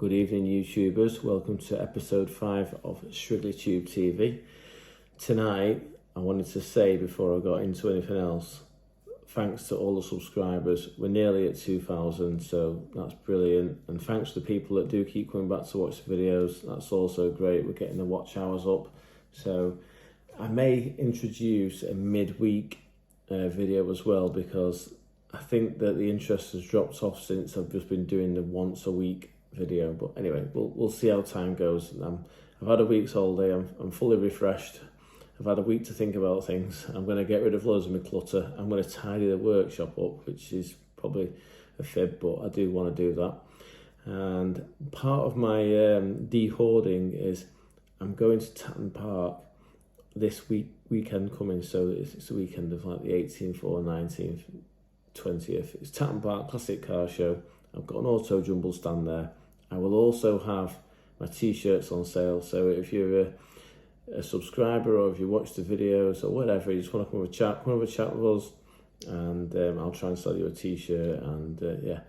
Good evening, YouTubers. Welcome to episode 5 of Shrigleytube TV. Tonight, I wanted to say before I got into anything else, thanks to all the subscribers. We're nearly at 2,000, so that's brilliant. And thanks to the people that do keep coming back to watch the videos. That's also great. We're getting the watch hours up. So I may introduce a midweek video as well, because I think that the interest has dropped off since I've just been doing the once a week video. But anyway, we'll see how time goes. I've had a week's holiday. I'm fully refreshed. I've had a week to think about things. I'm going to get rid of loads of my clutter. I'm going to tidy the workshop up, which is probably a fib, but I do want to do that. And part of my de-hoarding is I'm going to Tatton Park this weekend coming. So it's the weekend of like the 18th or 19th, 20th. It's Tatton Park Classic Car Show. I've got an auto jumble stand there. I will also have my t-shirts on sale. So if you're a subscriber, or if you watch the videos or whatever, you just want to come have a chat with us, and I'll try and sell you a t-shirt. And yeah,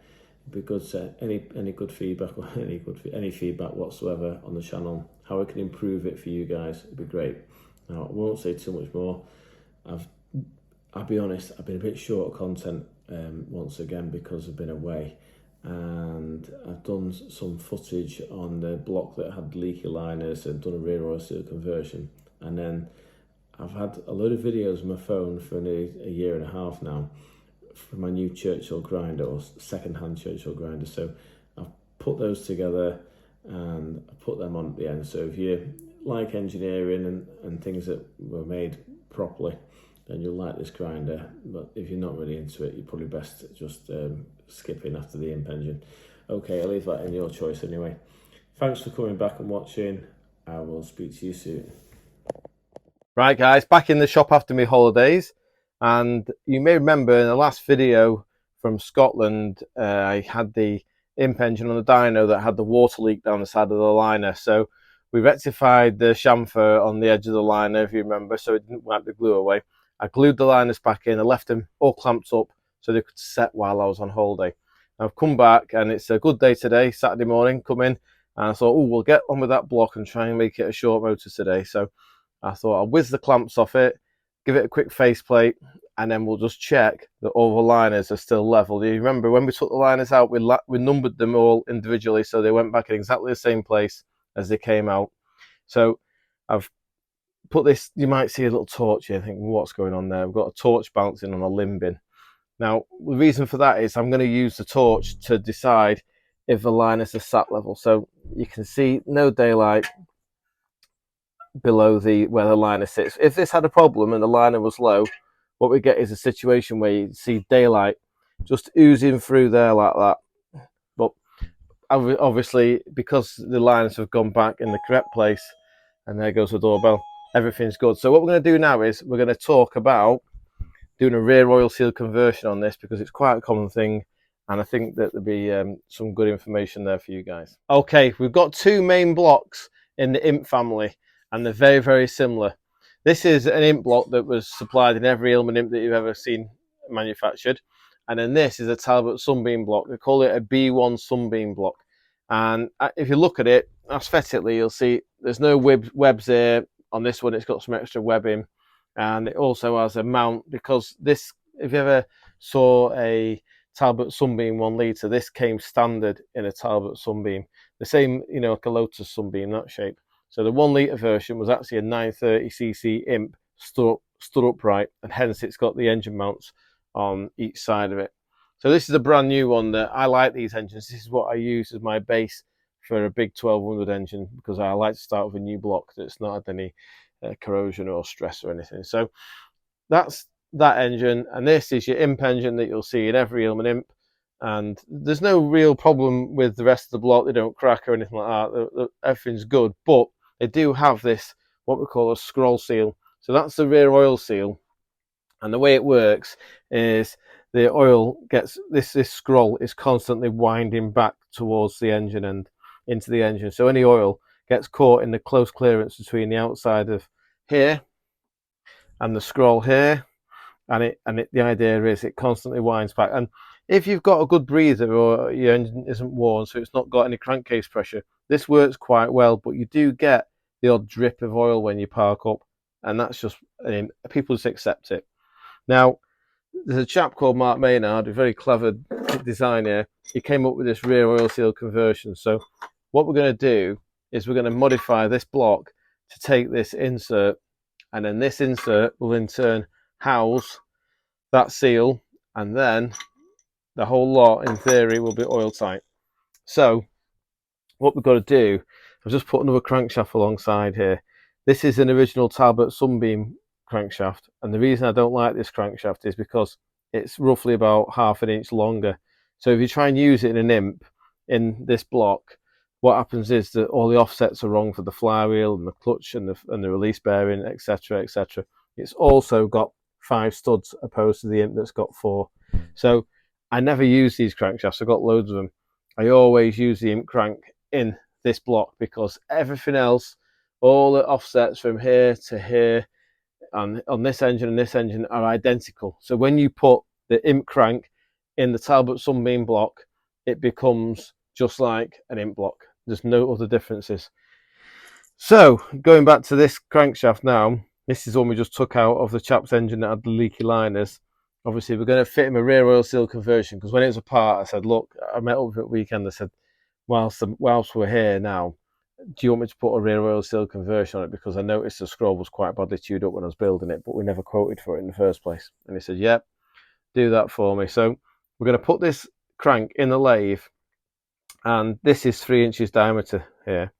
it'd be good to any good feedback, or any feedback whatsoever on the channel, how I can improve it for you guys. It'd be great. Now, I won't say too much more. I'll be honest, I've been a bit short of content once again because I've been away, and I've done some footage on the block that had leaky liners and done a rear oil seal conversion. And then I've had a load of videos on my phone for nearly a year and a half now from my new Churchill grinder, or second-hand Churchill grinder. So I've put those together and I put them on at the end. So if you like engineering and things that were made properly, then you'll like this grinder. But if you're not really into it, you're probably best just skipping after the imp engine. Okay, I'll leave that in your choice anyway. Thanks for coming back and watching. I will speak to you soon. Right guys, back in the shop after my holidays, and you may remember in the last video from Scotland, I had the imp engine on the dyno that had the water leak down the side of the liner. So we rectified the chamfer on the edge of the liner, if you remember, so it didn't wipe the glue away. I glued the liners back in, I left them all clamped up so they could set while I was on holiday. I've come back and it's a good day today, Saturday morning, come in, and I thought, oh, we'll get on with that block and try and make it a short motor today. So I thought I'll whiz the clamps off it, give it a quick faceplate, and then we'll just check that all the liners are still level. Do you remember when we took the liners out, we numbered them all individually so they went back in exactly the same place as they came out. So I've put this, you might see a little torch here, think what's going on there. We've got a torch bouncing on a limb bin. Now the reason for that is I'm going to use the torch to decide if the liners are sat level. So you can see no daylight below where the liner sits. If this had a problem and the liner was low, what we get is a situation where you see daylight just oozing through there like that. But obviously, because the liners have gone back in the correct place, and there goes the doorbell, everything's good. So what we're going to do now is we're going to talk about doing a rear oil seal conversion on this, because it's quite a common thing, and I think that there'll be some good information there for you guys. Okay, we've got two main blocks in the imp family, and they're very, very similar. This is an imp block that was supplied in every Ilman imp that you've ever seen manufactured, and then this is a Talbot Sunbeam block. They call it a B1 Sunbeam block, and if you look at it aesthetically, you'll see there's no webs here. On this one, it's got some extra webbing, and it also has a mount, because this, if you ever saw a Talbot Sunbeam 1 litre, this came standard in a Talbot Sunbeam, the same, you know, like a Lotus Sunbeam, that shape. So the 1 litre version was actually a 930cc imp stood upright, and hence it's got the engine mounts on each side of it. So this is a brand new one that I like. These engines, this is what I use as my base for a big 1200 engine, because I like to start with a new block that's not had any corrosion or stress or anything. So that's that engine, and this is your imp engine that you'll see in every Ilman imp, and there's no real problem with the rest of the block. They don't crack or anything like that. Everything's good, but they do have this, what we call a scroll seal. So that's the rear oil seal, and the way it works is the oil gets, this scroll is constantly winding back towards the engine and into the engine. So any oil gets caught in the close clearance between the outside of here and the scroll here, and the idea is it constantly winds back. And if you've got a good breather or your engine isn't worn, so it's not got any crankcase pressure, this works quite well, but you do get the odd drip of oil when you park up, and that's just, people just accept it. Now, there's a chap called Mark Maynard, a very clever designer. He came up with this rear oil seal conversion. So what we're going to do is we're going to modify this block to take this insert, and then this insert will in turn house that seal, and then the whole lot in theory will be oil tight. So what we've got to do, I've just put another crankshaft alongside here. This is an original Talbot Sunbeam crankshaft, and the reason I don't like this crankshaft is because it's roughly about ½ an inch longer. So if you try and use it in an imp in this block, what happens is that all the offsets are wrong for the flywheel and the clutch and the release bearing, etc., etc. It's also got 5 studs opposed to the imp that's got 4. So I never use these crankshafts. I've got loads of them. I always use the imp crank in this block because everything else, all the offsets from here to here and on this engine and this engine are identical. So when you put the imp crank in the Talbot Sunbeam block, it becomes just like an imp block. There's no other differences. So going back to this crankshaft now, this is one we just took out of the chap's engine that had the leaky liners. Obviously we're going to fit him a rear oil seal conversion, because when it was apart I said, look, I met up at weekend, I said, whilst we're here now, do you want me to put a rear oil seal conversion on it, because I noticed the scroll was quite badly chewed up when I was building it, but we never quoted for it in the first place. And he said, yep, do that for me. So we're going to put this crank in the lathe, and this is 3 inches diameter here.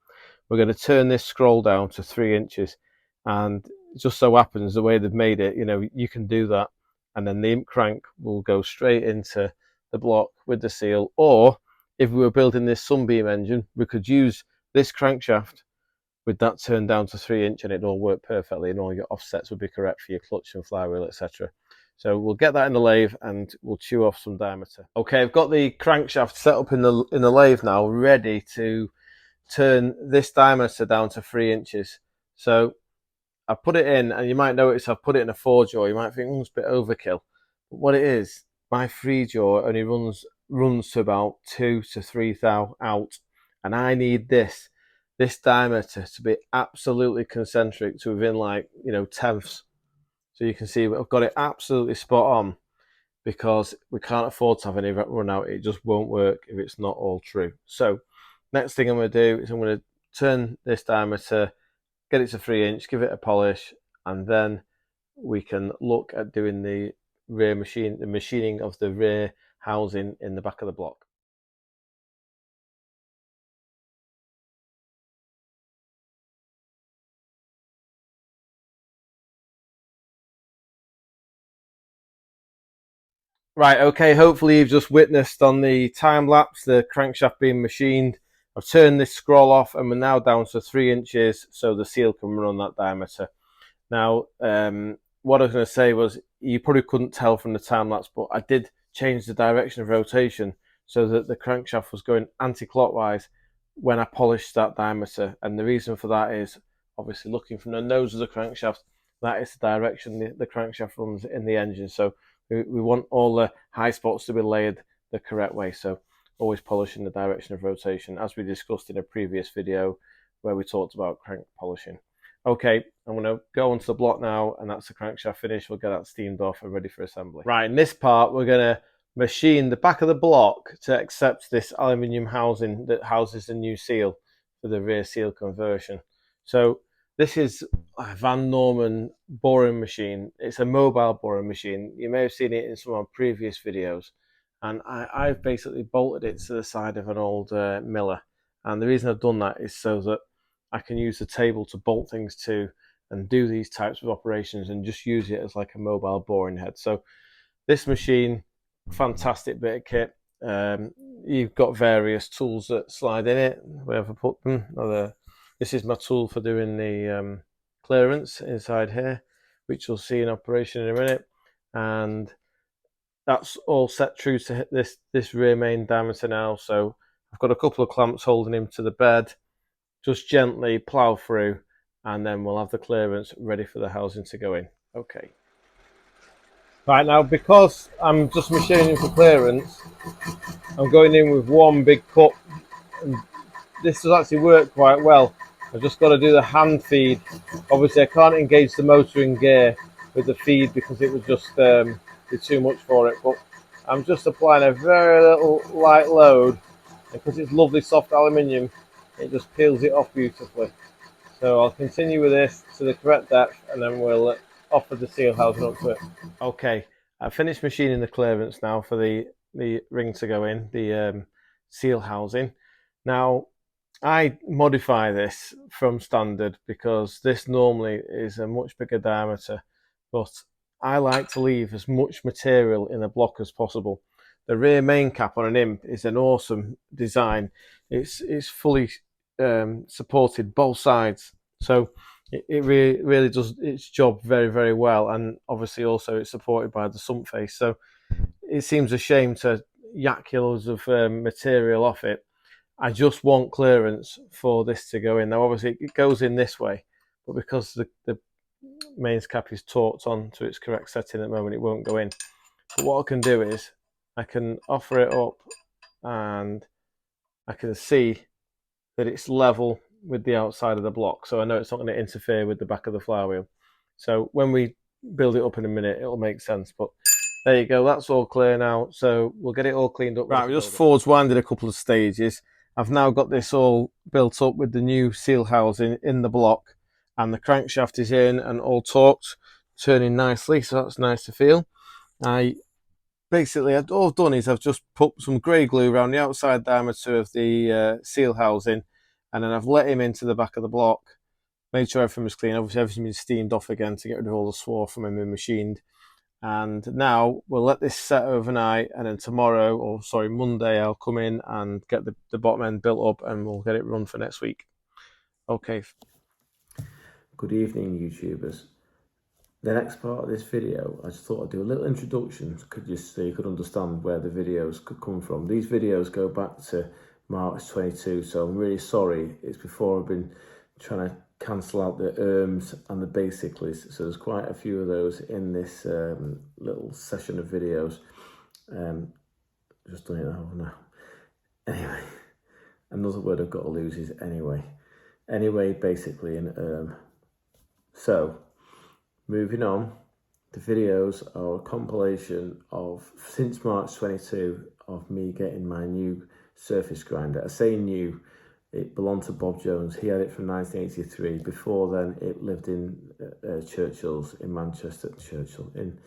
We're going to turn this scroll down to 3 inches, and it just so happens the way they've made it, you can do that, and then the imp crank will go straight into the block with the seal. Or if we were building this Sunbeam engine, we could use this crankshaft with that turned down to 3 inch, and it'd all work perfectly, and all your offsets would be correct for your clutch and flywheel, etc. So we'll get that in the lathe and we'll chew off some diameter. Okay, I've got the crankshaft set up in the lathe now, ready to turn this diameter down to 3 inches. So I put it in, and you might notice I've put it in a 4-jaw. You might think, it's a bit overkill. But what it is, my 3-jaw only runs to about 2 to 3 thou out, and I need this diameter to be absolutely concentric to within, like, tenths. So you can see I've got it absolutely spot on, because we can't afford to have any run out. It just won't work if it's not all true. So next thing I'm going to do is I'm going to turn this diameter, get it to 3 inch, give it a polish, and then we can look at doing the machining of the rear housing in the back of the block. Right, okay, hopefully you've just witnessed on the time lapse the crankshaft being machined. I've turned this scroll off, and we're now down to 3 inches, so the seal can run on that diameter. Now, what I was going to say was, you probably couldn't tell from the time lapse, but I did change the direction of rotation so that the crankshaft was going anti-clockwise when I polished that diameter. And the reason for that is, obviously, looking from the nose of the crankshaft, that is the direction the crankshaft runs in the engine. So we want all the high spots to be layered the correct way. So always polishing the direction of rotation, as we discussed in a previous video where we talked about crank polishing. Okay, I'm going to go onto the block now, and that's the crankshaft finished. We'll get that steamed off and ready for assembly. Right, in this part, we're going to machine the back of the block to accept this aluminium housing that houses the new seal for the rear seal conversion. So this is a Van Norman boring machine. It's a mobile boring machine. You may have seen it in some of our previous videos. And I've basically bolted it to the side of an old miller. And the reason I've done that is so that I can use the table to bolt things to and do these types of operations, and just use it as like a mobile boring head. So this machine, fantastic bit of kit. You've got various tools that slide in it, where I've put them. This is my tool for doing the clearance inside here, which you'll see in operation in a minute. And that's all set true to hit this rear main diameter now. So I've got a couple of clamps holding him to the bed. Just gently plow through, and then we'll have the clearance ready for the housing to go in. Okay. Right, now because I'm just machining for clearance, I'm going in with one big cut, and this does actually work quite well. I've just got to do the hand feed. Obviously I can't engage the motor in gear with the feed because it would just be too much for it, but I'm just applying a very little light load, and because it's lovely soft aluminium, it just peels it off beautifully. So I'll continue with this to the correct depth, and then we'll offer the seal housing up to it. Okay, I've finished machining the clearance now for the ring to go in, the seal housing. Now, I modify this from standard because this normally is a much bigger diameter, but I like to leave as much material in a block as possible. The rear main cap on an imp is an awesome design. It's fully supported both sides, so it really does its job very, very well, and obviously also it's supported by the sump face, so it seems a shame to yak kilos of material off it. I just want clearance for this to go in. Now obviously it goes in this way, but because the mains cap is torqued on to its correct setting at the moment, it won't go in. But what I can do is I can offer it up, and I can see that it's level with the outside of the block, so I know it's not going to interfere with the back of the flywheel. So when we build it up in a minute, it'll make sense. But there you go, that's all clear now, so we'll get it all cleaned up. Right, we just forwards winded a couple of stages. I've now got this all built up with the new seal housing in the block, and the crankshaft is in and all torqued, turning nicely, so that's nice to feel. Basically, all I've done is I've just put some grey glue around the outside diameter of the seal housing, and then I've let him into the back of the block, made sure everything was clean. Obviously, everything's been steamed off again to get rid of all the swarf from him being machined. And now we'll let this set overnight, and then tomorrow, or sorry, Monday, I'll come in and get the bottom end built up, and we'll get it run for next week. Okay. Good evening, YouTubers. The next part of this video, I just thought I'd do a little introduction, just so you could understand where the videos could come from. These videos go back to March 22, so I'm really sorry. It's before I've been trying to cancel out the and the basicallys, so there's quite a few of those in this little session of videos. Just done it now. Anyway, another word I've got to lose is anyway. Anyway, basically, and so moving on, the videos are a compilation of, since March 22, of me getting my new surface grinder. I say new, it belonged to Bob Jones. He had it from 1983. Before then, it lived in Churchill's in Manchester, in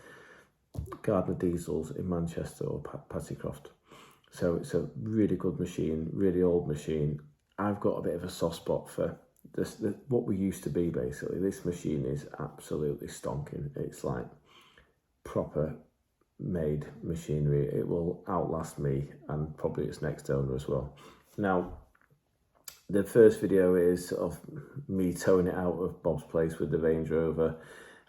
Gardner Diesel's in Manchester, or Pattycroft. So it's a really good machine, really old machine. I've got a bit of a soft spot for this, what we used to be, basically. This machine is absolutely stonking. It's like proper made machinery. It will outlast me and probably its next owner as well. Now, the first video is of me towing it out of Bob's place with the Range Rover,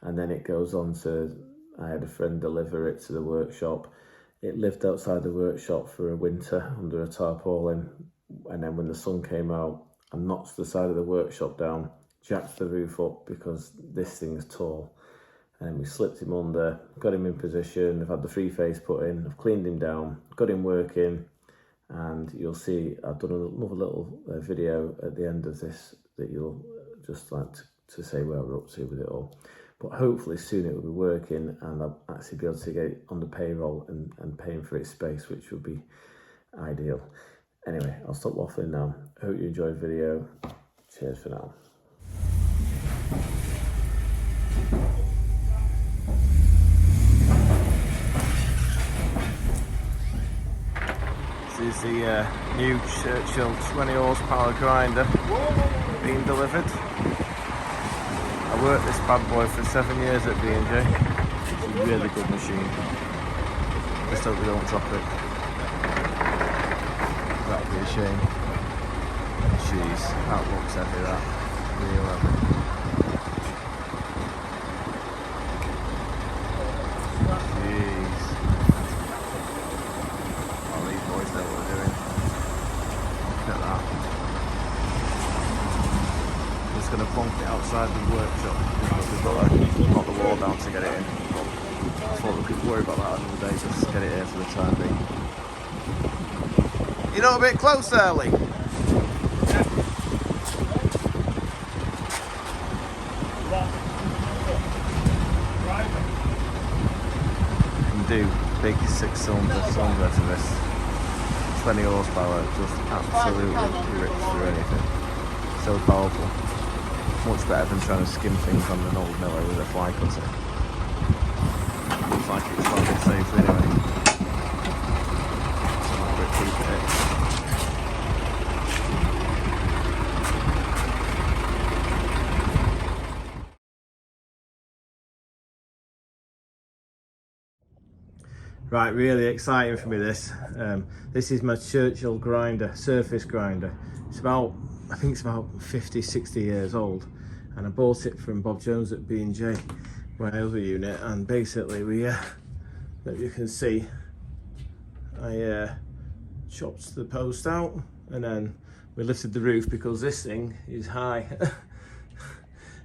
and then it goes on to, I had a friend deliver it to the workshop. It lived outside the workshop for a winter under a tarpaulin, and then when the sun came out, I knocked the side of the workshop down, jacked the roof up because this thing is tall, and we slipped him under, got him in position. I've had the free face put in, I've cleaned him down, got him working, and you'll see I've done another little video at the end of this that you'll just like to say where we're up to with it all. But hopefully soon it will be working, and I'll actually be able to get it on the payroll and paying for its space, which would be ideal. Anyway, I'll stop waffling now. I hope you enjoyed the video. Cheers for now. This is the new Churchill 20 horsepower grinder being delivered. I worked this bad boy for 7 years at B&J. It's a really good machine. Just hope we don't drop it. That'd be a shame. Jeez, that looks heavy, that. Real heavy. Jeez. Oh, these boys know what they're doing. Look at that. I'm just going to plonk it outside the workshop because we've got to knock the wall down to get it in. I thought we could worry about that another day, just get it here for the time being. You're not a bit close there, Lee? Do big 6-cylinder cylinder to this, 20 horsepower, just absolutely rips through anything. So powerful, much better than trying to skim things on an old miller with a fly cutter. Looks like it's landed safely anyway. So I'll quick peek at it. Right, really exciting for me this. This is my Churchill grinder, surface grinder. It's about, I think it's about 50, 60 years old. And I bought it from Bob Jones at B&J, my other unit. And basically that you can see, I chopped the post out and then we lifted the roof because this thing is high.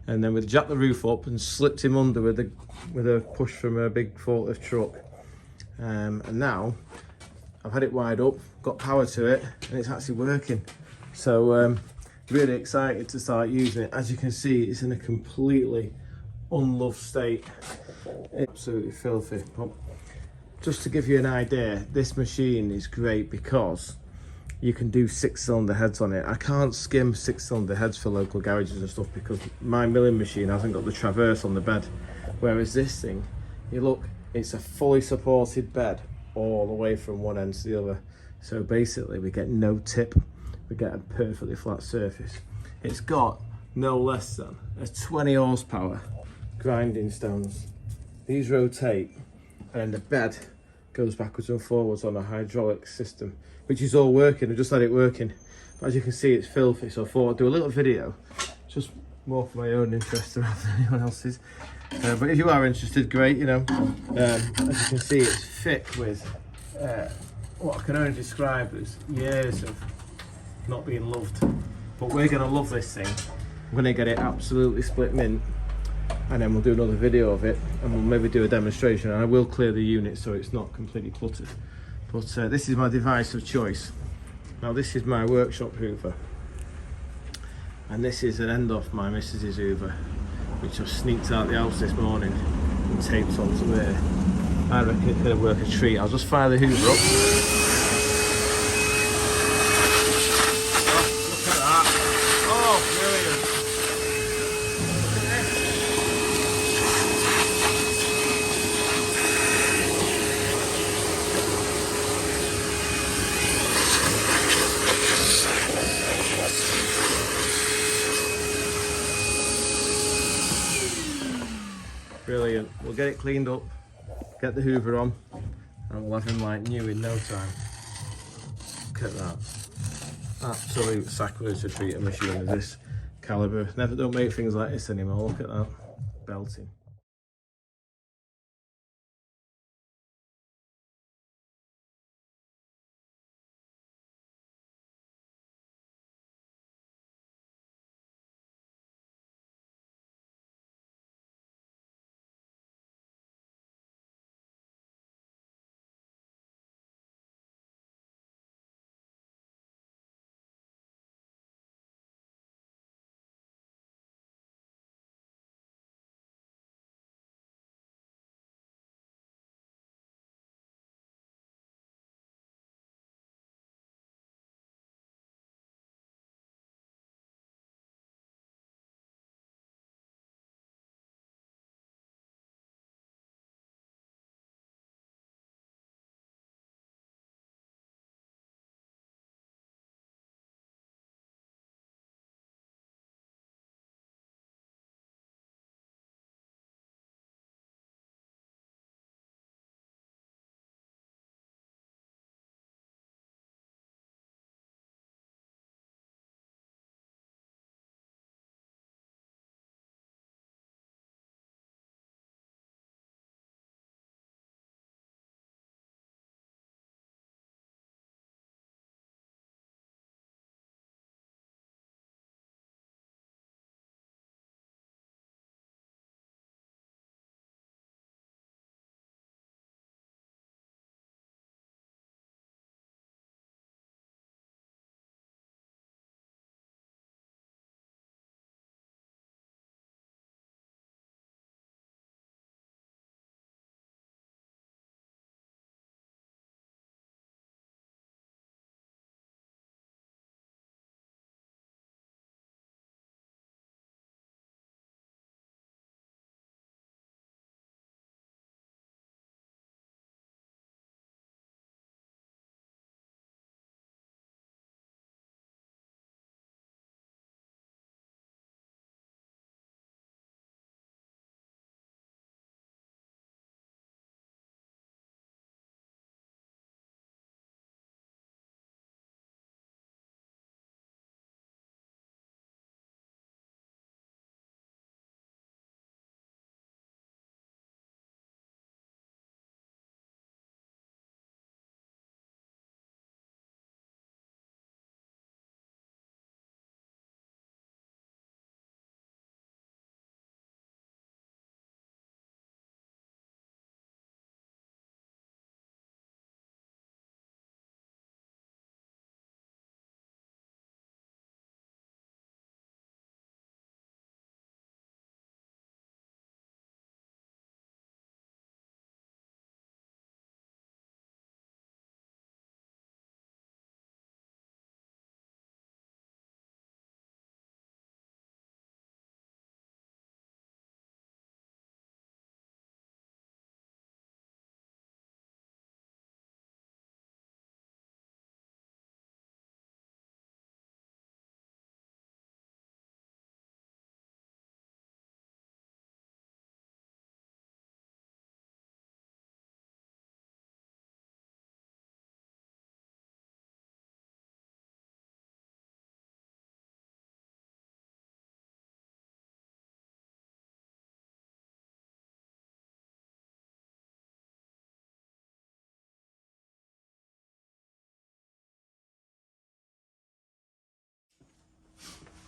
And then we jacked the roof up and slipped him under with a push from a big forklift truck. And now I've had it wired up, got power to it, and it's actually working. So really excited to start using it. As you can see, it's in a completely unloved state. It's absolutely filthy. But just to give you an idea, this machine is great because you can do 6-cylinder heads on it. I can't skim 6-cylinder heads for local garages and stuff because my milling machine hasn't got the traverse on the bed. Whereas this thing, you look, it's a fully supported bed all the way from one end to the other. So basically we get no tip, we get a perfectly flat surface. It's got no less than a 20 horsepower grinding stones. These rotate and the bed goes backwards and forwards on a hydraulic system, which is all working. I just had it working. But as you can see, it's filthy, so I thought I'd do a little video, just more for my own interest rather than anyone else's. But if you are interested, great, you know. As you can see, it's thick with what I can only describe as years of not being loved. But we're going to love this thing. I'm going to get it absolutely split mint, and then we'll do another video of it, and we'll maybe do a demonstration, and I will clear the unit so it's not completely cluttered. But this is my device of choice. Now this is my workshop hoover, and this is an end off my missus's hoover, which I've sneaked out the house this morning and taped onto there. I reckon it's going to work a treat. I'll just fire the hoover up. Oh, look at that. Oh, brilliant. Look at this. Brilliant. We'll get it cleaned up, get the hoover on, and we'll have him like new in no time. Look at that. Absolute sacrilege to treat a machine of this calibre. Don't make things like this anymore. Look at that. Belting.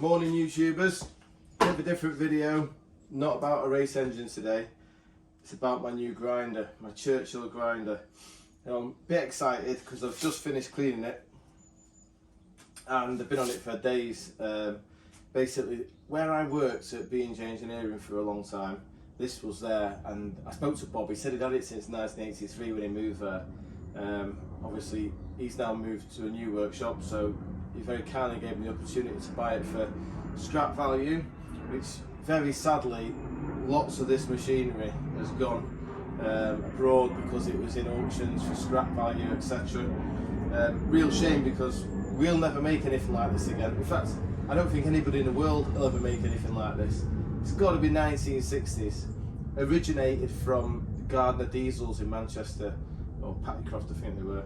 Morning YouTubers, bit of a different video, not about a race engine today, it's about my new grinder, my Churchill grinder. I'm a bit excited because I've just finished cleaning it and I've been on it for days. Basically, where I worked at B&J Engineering for a long time, this was there, and I spoke to Bob. He said he'd had it since 1983 when he moved there. Obviously he's now moved to a new workshop, so he very kindly gave me the opportunity to buy it for scrap value, which very sadly lots of this machinery has gone abroad because it was in auctions for scrap value, etc. Real shame, because we'll never make anything like this again. In fact, I don't think anybody in the world will ever make anything like this. It's got to be 1960s. Originated from Gardner Diesels in Manchester, or Pattycroft I think they were.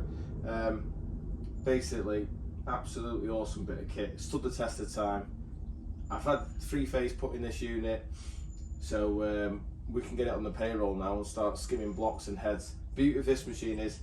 Basically, absolutely awesome bit of kit. Stood the test of time. I've had 3-phase put in this unit, so we can get it on the payroll now and start skimming blocks and heads. Beauty of this machine is,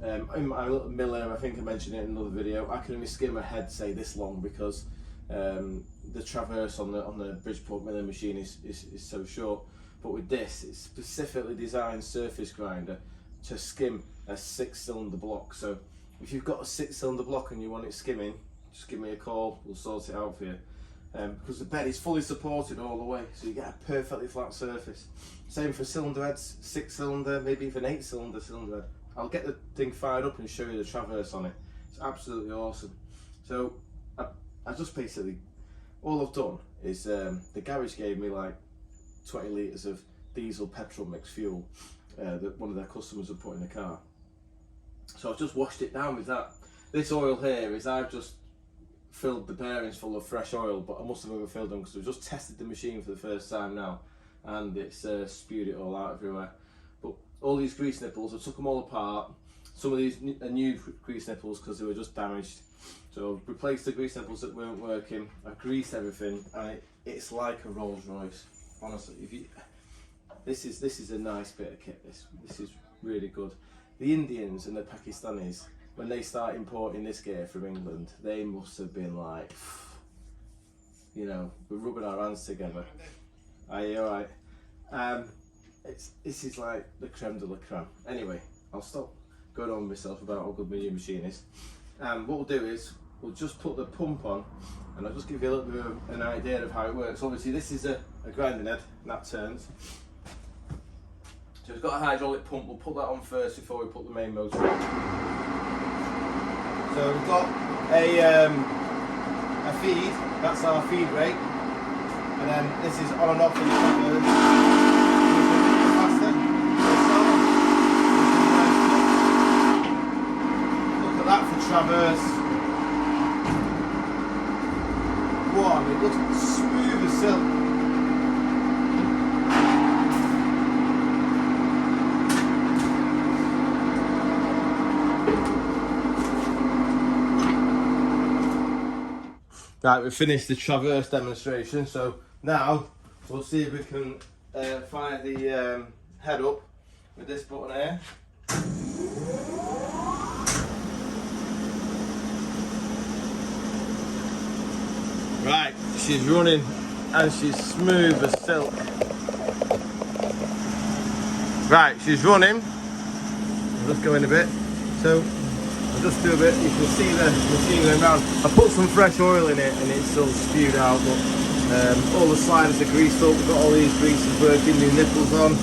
in my little miller, I think I mentioned it in another video, I can only skim a head, say, this long, because the traverse on the Bridgeport milling machine is so short. But with this, it's specifically designed surface grinder to skim a 6-cylinder block. So if you've got a 6-cylinder block and you want it skimming, just give me a call, we'll sort it out for you. Because the bed is fully supported all the way, so you get a perfectly flat surface. Same for cylinder heads, 6-cylinder, maybe even 8-cylinder cylinder head. I'll get the thing fired up and show you the traverse on it. It's absolutely awesome. So I just basically, all I've done is the garage gave me like 20 litres of diesel petrol mixed fuel that one of their customers had put in the car. So I've just washed it down with that. This oil here is, I've just filled the bearings full of fresh oil, but I must have overfilled them because we've just tested the machine for the first time now, and it's spewed it all out everywhere. But all these grease nipples, I took them all apart. Some of these are new grease nipples because they were just damaged. So I've replaced the grease nipples that weren't working. I've greased everything, and it's like a Rolls Royce. Honestly, this is a nice bit of kit. This is really good. The Indians and the Pakistanis, when they start importing this gear from England, they must have been like, you know, we're rubbing our hands together. Are you alright? This is like the creme de la creme. Anyway, I'll stop going on with myself about how good my new machine is. What we'll do is, we'll just put the pump on, and I'll just give you a little bit of an idea of how it works. Obviously this is a grinding head, and that turns. So it's got a hydraulic pump, we'll put that on first before we put the main motor on. So we've got a feed, that's our feed rate, and then this is on and off for the traverse. Look at that for traverse. Wow, it looks smooth as silk. Right, we've finished the traverse demonstration, so now we'll see if we can fire the head up with this button here. Right, she's running and she's smooth as silk. Right, she's running. I'll just go in a bit. So I'll just do a bit, you can see the machine going round. I put some fresh oil in it and it's still spewed out, but all the sliders are greased up. We've got all these greases working, new nipples on,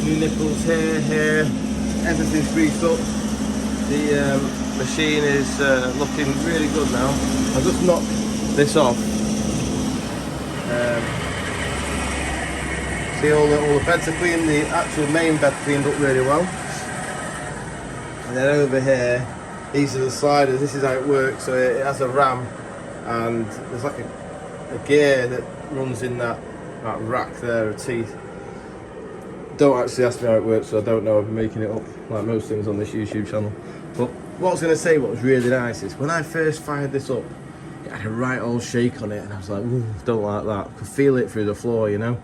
new nipples here, everything's greased up. The machine is looking really good now. I'll just knock this off. See, all the beds are clean, the actual main bed cleaned up really well. And then over here, these are the sliders. This is how it works. So it has a ram, and there's like a gear that runs in that rack there of teeth. Don't actually ask me how it works, so I don't know. I'm making it up like most things on this YouTube channel. But what I was going to say, what was really nice is when I first fired this up, it had a right old shake on it, and I was like, ooh, don't like that. I could feel it through the floor, you know.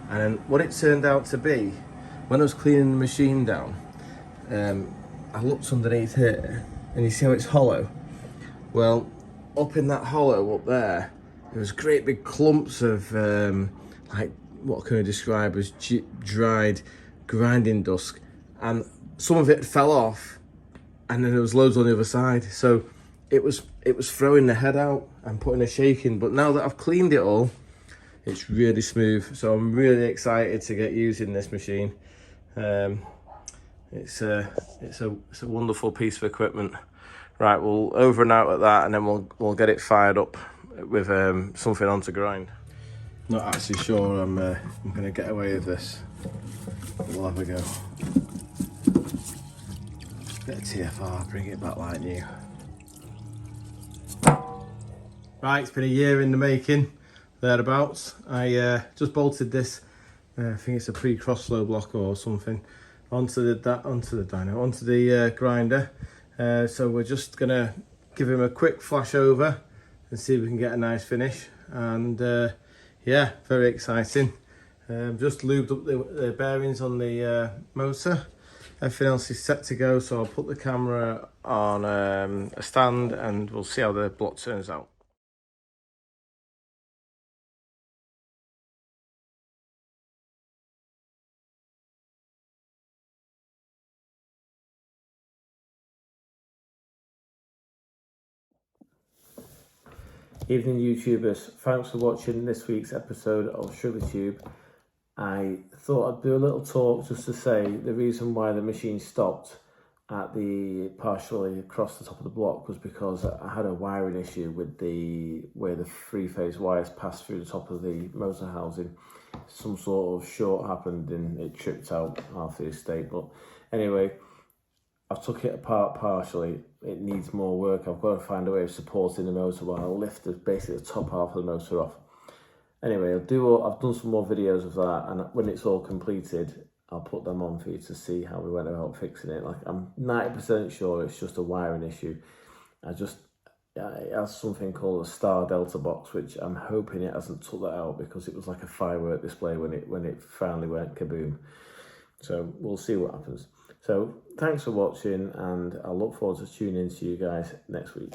And then what it turned out to be, when I was cleaning the machine down, I looked underneath here, and you see how it's hollow? Well, up in that hollow up there there was great big clumps of like what can I describe as dried grinding dust, and some of it fell off, and then there was loads on the other side. So it was throwing the head out and putting a shake in. But now that I've cleaned it all, it's really smooth. So I'm really excited to get using this machine. It's a wonderful piece of equipment. Right, we'll over and out at that, and then we'll get it fired up with something on to grind. Not actually sure I'm going to get away with this. We'll have a go. Bit of TFR, bring it back like new. Right, it's been a year in the making, thereabouts. I just bolted this, I think it's a pre-cross flow block or something, onto the grinder. So we're just gonna give him a quick flash over and see if we can get a nice finish. And yeah, very exciting. Just lubed up the bearings on the motor. Everything else is set to go, so I'll put the camera on a stand and we'll see how the block turns out. Evening YouTubers, thanks for watching this week's episode of Shrigleytube. I thought I'd do a little talk just to say the reason why the machine stopped at the partially across the top of the block was because I had a wiring issue with the way the three-phase wires passed through the top of the motor housing. Some sort of short happened and it tripped out half the estate. But anyway, I've took it apart partially. It needs more work. I've got to find a way of supporting the motor while I lift basically the top half of the motor off. Anyway, I've done some more videos of that, and when it's all completed, I'll put them on for you to see how we went about fixing it. Like, I'm 90% sure it's just a wiring issue. It has something called a star delta box, which I'm hoping it hasn't took that out, because it was like a firework display when it finally went kaboom. So we'll see what happens. So thanks for watching, and I look forward to tuning in to you guys next week.